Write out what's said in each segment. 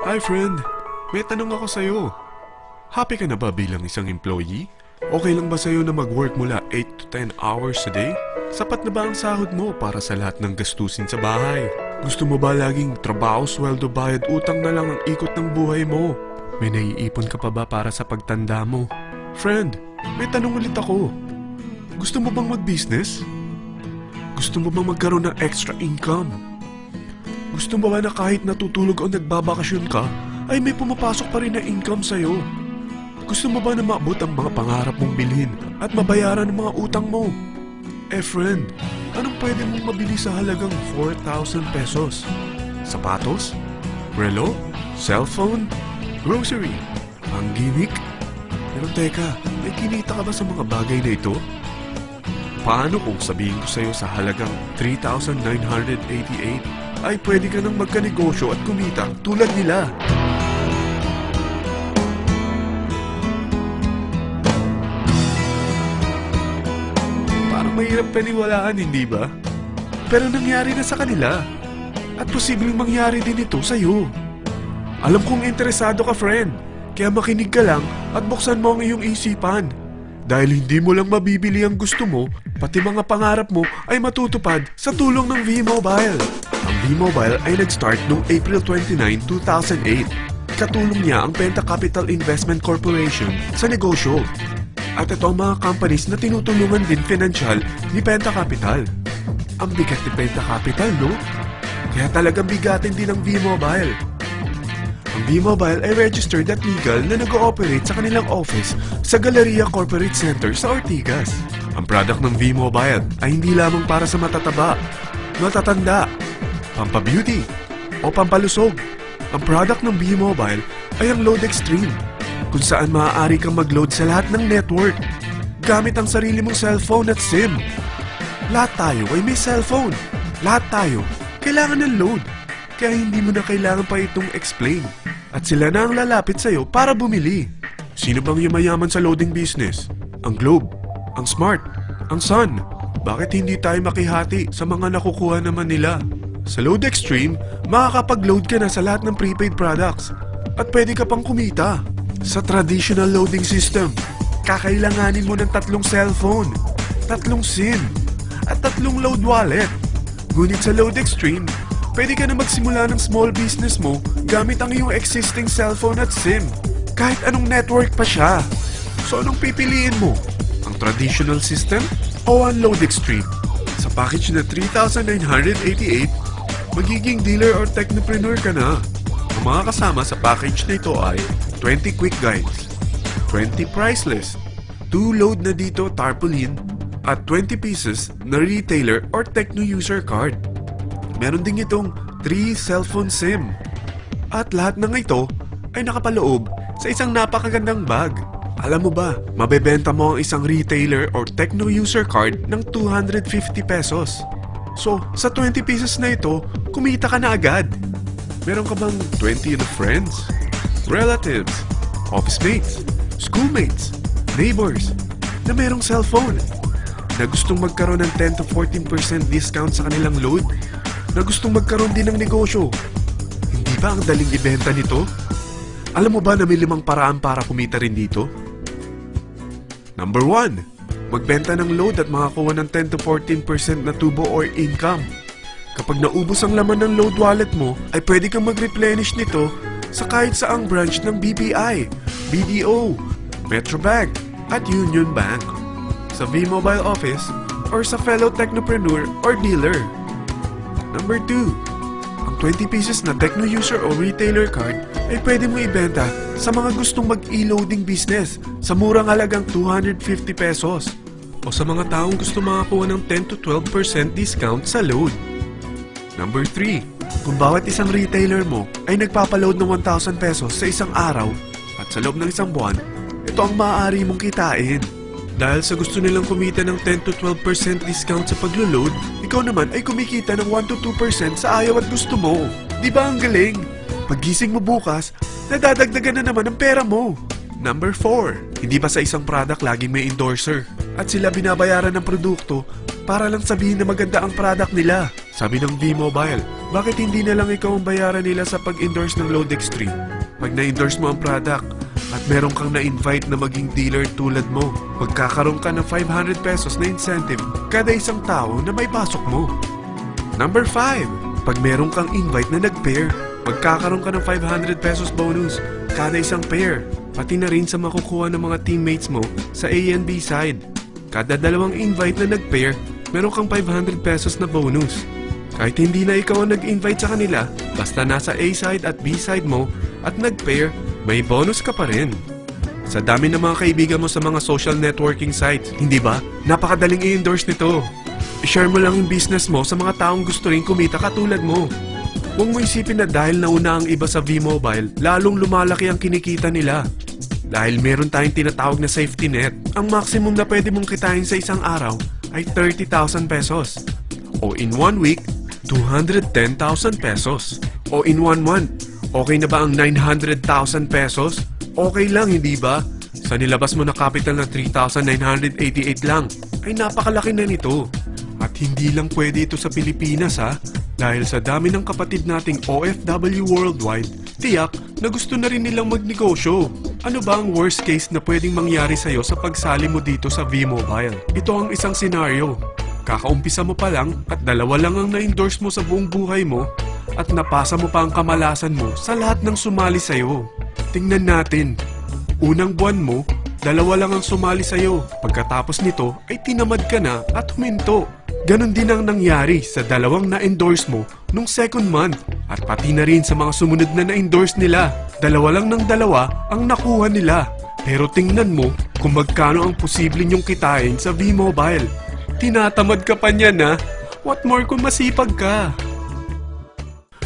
Hi friend, may tanong ako sa'yo. Happy ka na ba bilang isang employee? Okay lang ba sa'yo na mag-work mula 8 to 10 hours a day? Sapat na ba ang sahod mo para sa lahat ng gastusin sa bahay? Gusto mo ba laging trabaho, sweldo, bayad, utang na lang ang ikot ng buhay mo? May naiipon ka pa ba para sa pagtanda mo? Friend, may tanong ulit ako. Gusto mo bang mag-business? Gusto mo bang magkaroon ng extra income? Gusto mo ba na kahit natutulog o nagbabakasyon ka, ay may pumapasok pa rin na income sa'yo? Gusto mo ba na maabot ang mga pangarap mong bilhin at mabayaran ang mga utang mo? Eh friend, anong pwede mong mabili sa halagang 4,000 pesos? Sapatos? Relo? Cellphone? Grocery? Ang gimmick? Pero teka, may kinita ka ba sa mga bagay na ito? Paano kung sabihin ko sa'yo sa halagang 3,988 ay pwede ka nang magkanegosyo at kumita tulad nila? Parang mahirap paniwalaan, hindi ba? Pero nangyari na sa kanila. At posibleng mangyari din ito sa'yo. Alam kong interesado ka, friend. Kaya makinig ka lang at buksan mo ang iyong isipan. Dahil hindi mo lang mabibili ang gusto mo, pati mga pangarap mo ay matutupad sa tulong ng V-Mobile. Ang V-Mobile ay nag-start noong April 29, 2008. Katulong niya ang Penta Capital Investment Corporation sa negosyo. At ito ang mga companies na tinutulungan din pinansyal ni Penta Capital. Ang bigat ni Penta Capital, no? Kaya talagang bigatin din ang V-Mobile. Ang V-Mobile ay registered at legal na nag-ooperate sa kanilang office sa Galleria Corporate Center sa Ortigas. Ang product ng V-Mobile ay hindi lamang para sa matataba, matatanda, pampabeauty, o pampalusog. Ang product ng V-Mobile ay ang Load Extreme, kung saan maaari kang mag-load sa lahat ng network gamit ang sarili mong cellphone at SIM. Lahat tayo ay may cellphone. Lahat tayo kailangan ng load. Kaya hindi mo na kailangan pa itong explain. At sila na ang lalapit sa'yo para bumili. Sino bang yumayaman sa loading business? Ang Globe, ang Smart, ang Sun. Bakit hindi tayo makihati sa mga nakukuha naman nila? Sa Load Extreme, makakapag-load ka na sa lahat ng prepaid products. At pwede ka pang kumita. Sa traditional loading system, kakailanganin mo ng 3 cellphone, 3 SIM, at 3 load wallet. Ngunit sa Load Extreme, pwede ka na magsimula ng small business mo gamit ang iyong existing cellphone at SIM. Kahit anong network pa siya. So anong pipiliin mo? Ang traditional system o ang Load Extreme? Sa package na 3,988, magiging dealer or technopreneur ka na. Ang mga kasama sa package na ito ay 20 quick guides, 20 price list, 2 load na dito tarpaulin, at 20 pieces na retailer or techno user card. Meron din itong 3 cellphone SIM. At lahat ng ito ay nakapaloob sa isang napakagandang bag. Alam mo ba, mabebenta mo ang isang retailer or techno user card ng 250 pesos. So, sa 20 pieces na ito, kumita ka na agad. Meron ka bang 20 na friends, relatives, office mates, schoolmates, neighbors na merong cellphone na gustong magkaroon ng 10 to 14% discount sa kanilang load? Na gustong magkaroon din ng negosyo? Hindi ba ang daling ibenta nito? Alam mo ba na may 5 paraan para kumita rin dito? Number 1. Magbenta ng load at makakuha ng 10 to 14% na tubo or income. Kapag naubos ang laman ng load wallet mo, ay pwede kang mag-replenish nito sa kahit saang branch ng BPI, BDO, Metrobank, at Union Bank, sa V-Mobile office, or sa fellow technopreneur or dealer. Number 2. Ang 20 pieces na techno user o retailer card ay pwede mo ibenta sa mga gustong mag-e-loading business sa murang halagang 250 pesos o sa mga taong gusto makakuha ng 10 to 12% discount sa load. Number 3. Kung bawat isang retailer mo ay nagpapaload ng 1,000 pesos sa isang araw at sa loob ng isang buwan, ito ang maaari mong kitain. Dahil sa gusto nilang kumita ng 10 to 12% discount sa paglo-load, ikaw naman ay kumikita ng 1 to 2% sa ayaw at gusto mo. Di ba ang galing? Paggising mo bukas, nadadagdagan na naman ang pera mo. Number 4. Hindi ba sa isang product laging may endorser? At sila binabayaran ng produkto para lang sabihin na maganda ang product nila. Sabi ng V-Mobile, bakit hindi na lang ikaw ang bayaran nila sa pag-endorse ng Load Extreme? Pag na-endorse mo ang product at meron kang na-invite na maging dealer tulad mo, magkakaroon ka ng 500 pesos na incentive kada isang tao na may pasok mo. Number 5. Pag meron kang invite na nag-pair, magkakaroon ka ng 500 pesos bonus kada isang pair, pati na rin sa makukuha ng mga teammates mo sa A and B side. Kada dalawang invite na nag-pair, meron kang 500 pesos na bonus. Kahit hindi na ikaw ang nag-invite sa kanila, basta nasa A side at B side mo at nag-pair, may bonus ka pa rin. Sa dami ng mga kaibigan mo sa mga social networking sites, hindi ba? Napakadaling i-endorse nito. I-share mo lang yung business mo sa mga taong gusto rin kumita katulad mo. Huwag mo isipin na dahil nauna ang iba sa V-Mobile, lalong lumalaki ang kinikita nila. Dahil meron tayong tinatawag na safety net, ang maximum na pwede mong kitain sa isang araw ay 30,000 pesos. O in 1 week, 210,000 pesos. O in 1 month, okay na ba ang 900,000 pesos? Okay lang, hindi ba? Sa nilabas mo na capital na 3,988 lang, ay napakalaki na nito. At hindi lang pwede ito sa Pilipinas ha, dahil sa dami ng kapatid nating OFW worldwide, tiyak na gusto na rin nilang magnegosyo. Ano ba ang worst case na pwedeng mangyari sa'yo sa pagsali mo dito sa V-Mobile? Ito ang isang senaryo. Kakaumpisa mo pa lang at dalawa lang ang na-endorse mo sa buong buhay mo at napasa mo pa ang kamalasan mo sa lahat ng sumali sa'yo. Tingnan natin. Unang buwan mo, dalawa lang ang sumali sa'yo. Pagkatapos nito ay tinamad ka na at huminto. Ganon din ang nangyari sa dalawang na-endorse mo nung second month at pati na rin sa mga sumunod na na-endorse nila. Dalawa lang ng dalawa ang nakuha nila. Pero tingnan mo kung magkano ang posible nyong kitain sa V-Mobile. Tinatamad ka pa niyan ha? What more kung masipag ka?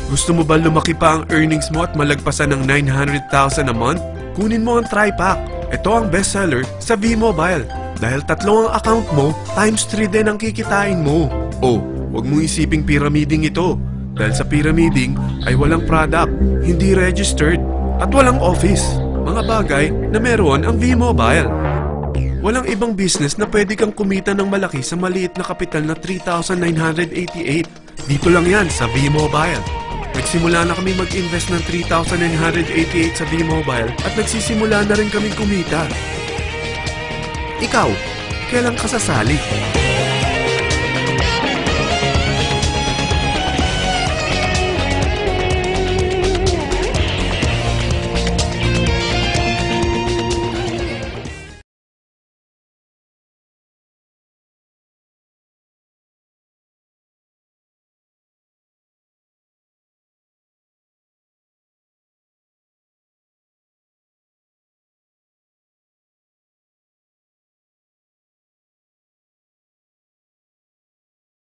Gusto mo ba lumaki pa ang earnings mo at malagpasan ng 900,000 a month? Kunin mo ang TriPack. Ito ang bestseller sa V-Mobile. Dahil 3 ang account mo, times 3 din ang kikitain mo. Oh, huwag mong isiping pyramiding ito. Dahil sa pyramiding ay walang product, hindi registered, at walang office. Mga bagay na meron ang V-Mobile. Walang ibang business na pwede kang kumita ng malaki sa maliit na kapital na 3,988. Dito lang yan sa V-Mobile. Nagsimula na kami mag-invest ng 3,988 sa V-Mobile at nagsisimula na rin kaming kumita. Ikaw, kailan ka sasali?